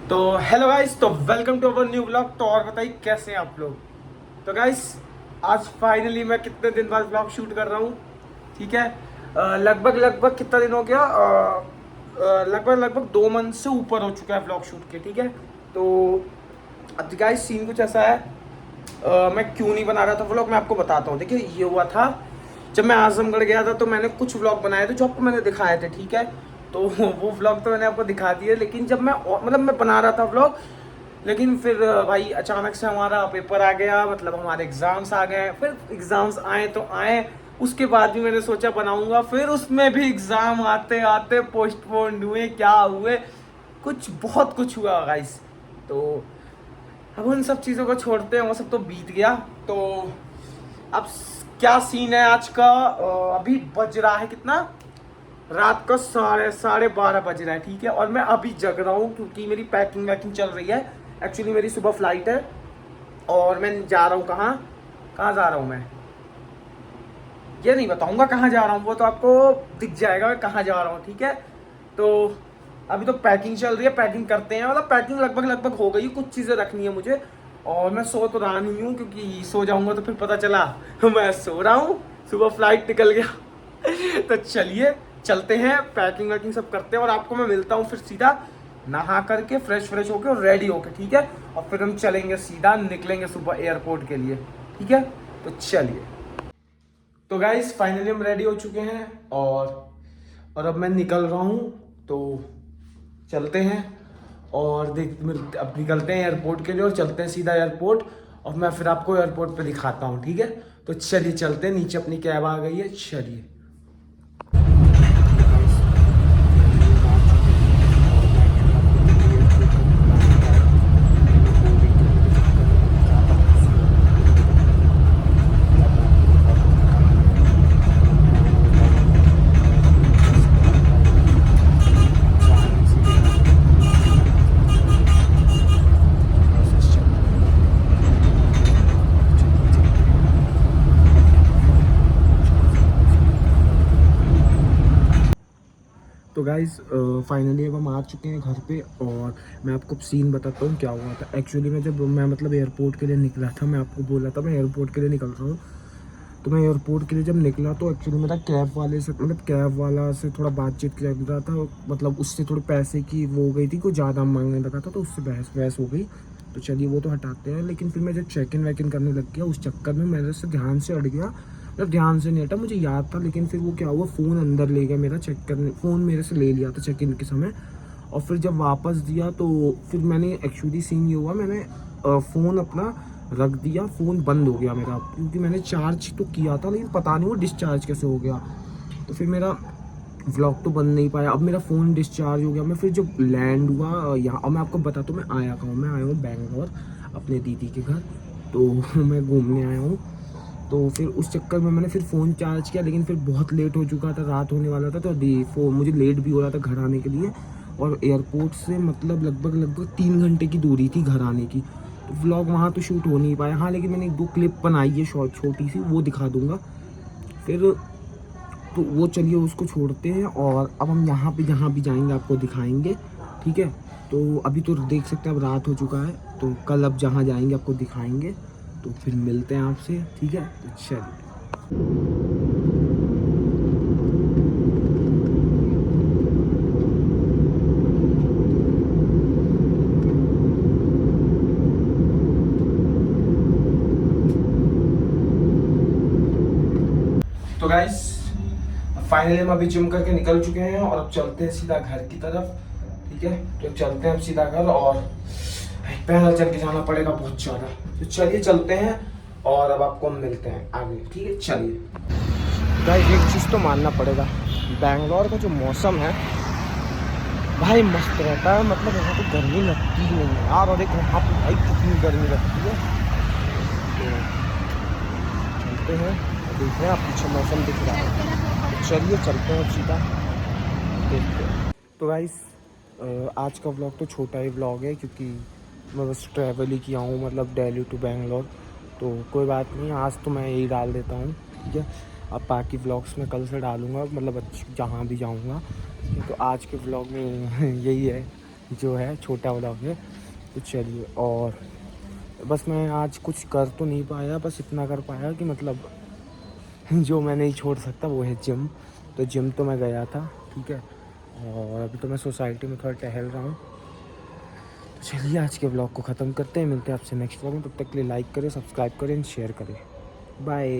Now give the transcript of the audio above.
तो hello guys, तो welcome to our new blog. तो और बताइए कैसे हैं आप लोग। तो गाइस आज फाइनली मैं कितने दिन बाद ब्लॉग शूट कर रहा हूँ। ठीक है, लगभग कितना दिन हो गया, लगभग 2 मंथ से ऊपर हो चुका है ब्लॉग शूट के। ठीक है, तो अब गाइस सीन कुछ ऐसा है, मैं क्यों नहीं बना रहा था व्लॉग, मैं आपको बताता हूँ। देखिए ये हुआ था, जब मैं आजमगढ़ गया था तो मैंने कुछ व्लॉग बनाए थे जो आपको मैंने दिखाए थे। ठीक है, तो वो व्लॉग तो मैंने आपको दिखा दिए, लेकिन जब मैं बना रहा था व्लॉग, लेकिन फिर भाई अचानक से हमारा पेपर आ गया, मतलब हमारे एग्ज़ाम्स आ गए। फिर एग्ज़ाम्स आए तो आए, उसके बाद भी मैंने सोचा बनाऊंगा, फिर उसमें भी एग्ज़ाम आते आते पोस्टपोन हुए, क्या हुए, कुछ बहुत कुछ हुआ गाइस। तो अब उन सब चीज़ों को छोड़ते हैं, वो सब तो बीत गया। तो अब क्या सीन है आज का, अभी बज रहा है कितना, रात का साढ़े 12 बज रहा है। ठीक है, और मैं अभी जग रहा हूँ क्योंकि मेरी पैकिंग वैकिंग चल रही है। एक्चुअली मेरी सुबह फ्लाइट है और मैं जा रहा हूँ कहाँ, कहाँ जा रहा हूँ मैं, ये नहीं बताऊंगा कहाँ जा रहा हूँ, वो तो आपको दिख जाएगा मैं कहाँ जा रहा हूँ। ठीक है, तो अभी तो पैकिंग चल रही है, पैकिंग करते हैं। मतलब पैकिंग लगभग हो गई, कुछ चीज़ें रखनी है मुझे। और मैं सो तो रहा नहीं हूँ क्योंकि सो जाऊंगा तो फिर पता चला मैं सो रहा हूँ, सुबह फ्लाइट निकल गया तो चलिए चलते हैं, पैकिंग वैकिंग सब करते हैं और आपको मैं मिलता हूँ फिर सीधा नहा करके फ्रेश होके और रेडी होके। ठीक है, और फिर हम चलेंगे, सीधा निकलेंगे सुबह एयरपोर्ट के लिए। ठीक है, तो चलिए। तो गाइस फाइनली हम रेडी हो चुके हैं और अब मैं निकल रहा हूँ। तो चलते हैं और अब निकलते हैं एयरपोर्ट के लिए और चलते हैं सीधा एयरपोर्ट, और मैं फिर आपको एयरपोर्ट पे दिखाता हूँ। ठीक है, तो चलिए चलते हैं, नीचे अपनी कैब आ गई है, चलिए। तो गाइज़ फाइनली अब हम आ चुके हैं घर पे, और मैं आपको सीन बताता हूँ क्या हुआ था। एक्चुअली मैं मतलब एयरपोर्ट के लिए निकला था, मैं आपको बोला था मैं एयरपोर्ट के लिए निकल रहा हूँ। तो मैं एयरपोर्ट के लिए जब निकला तो एक्चुअली मेरा कैब वाले से, मतलब कैब वाला से थोड़ा बातचीत कर रहा था, मतलब उससे थोड़े पैसे की वो हो गई थी, कुछ ज़्यादा मांगने लगा था, तो उससे बहस हो गई। तो चलिए वो तो हटाते हैं, लेकिन फिर मैं जब चेक इन वैक इन करने लग गया, उस चक्कर में मेरे से ध्यान से अड़ गया। मतलब ध्यान से नहीं हटा, मुझे याद था, लेकिन फिर वो क्या हुआ, फ़ोन अंदर ले गया मेरा, चेक करने फ़ोन मेरे से ले लिया था चेक इन के समय। और फिर जब वापस दिया तो फिर मैंने एक्चुअली सीन ये हुआ, मैंने फ़ोन अपना रख दिया, फ़ोन बंद हो गया मेरा, क्योंकि मैंने चार्ज तो किया था, लेकिन पता नहीं वो डिस्चार्ज कैसे हो गया। तो फिर मेरा व्लॉग तो बन नहीं पाया, अब मेरा फ़ोन डिस्चार्ज हो गया। मैं फिर जब लैंड हुआ यहाँ, और मैं आपको बताता हूँ मैं आया कहाँ हूँ, मैं आया हूँ बैंगलोर अपने दीदी के घर। तो मैं घूमने आया हूँ। तो फिर उस चक्कर में मैंने फिर फ़ोन चार्ज किया, लेकिन फिर बहुत लेट हो चुका था, रात होने वाला था, तो मुझे लेट भी हो रहा था घर आने के लिए। और एयरपोर्ट से मतलब लगभग 3 घंटे की दूरी थी घर आने की। तो व्लॉग वहाँ तो शूट हो नहीं पाया। हाँ, लेकिन मैंने 1-2 क्लिप बनाई है शॉर्ट, छोटी सी, वो दिखा दूँगा फिर। तो वो चलिए उसको छोड़ते हैं, और अब हम यहाँ पे जहाँ भी जाएंगे आपको दिखाएंगे। ठीक है, तो अभी तो देख सकते हैं अब रात हो चुका है, तो कल अब जहाँ जाएंगे आपको दिखाएंगे। तो फिर मिलते हैं आपसे। ठीक है, तो चलिए। तो गाइस फाइनली हम अभी जिम करके निकल चुके हैं और अब चलते हैं सीधा घर की तरफ। ठीक है, तो चलते हैं अब सीधा घर, और पैदल चल के जाना पड़ेगा बहुत ज़्यादा। तो चलिए चलते हैं और अब आपको हम मिलते हैं आगे। ठीक है, चलिए। गाइस एक चीज़ तो मानना पड़ेगा, बैंगलोर का जो मौसम है भाई मस्त रहता है, मतलब यहाँ तो गर्मी लगती ही नहीं है यार। और एक वहाँ पर भाई कितनी गर्मी लगती है। तो चलते हैं, देख रहे हैं आप पीछे मौसम दिख रहा है, तो चलिए चलते हैं सीधा, देखते हैं। तो गाइस आज का व्लॉग तो छोटा ही व्लॉग है, क्योंकि मैं बस ट्रैवल ही किया हूँ, मतलब दिल्ली टू बेंगलोर। तो कोई बात नहीं, आज तो मैं यही डाल देता हूँ। ठीक है, अब बाकी व्लॉग्स मैं कल से डालूँगा, मतलब जहाँ भी जाऊँगा। तो आज के व्लॉग में यही है। जो है छोटा व्लॉग है। तो चलिए, और बस मैं आज कुछ कर तो नहीं पाया, बस इतना कर पाया कि मतलब जो मैं नहीं छोड़ सकता वो है जिम। तो जिम तो मैं गया था, ठीक है, और अभी तो मैं सोसाइटी में थोड़ा टहल रहा हूँ। तो चलिए आज के ब्लॉग को ख़त्म करते हैं, मिलते हैं आपसे नेक्स्ट ब्लॉग में। तब तक के लिए लाइक करें, सब्सक्राइब करें, शेयर करें। बाय।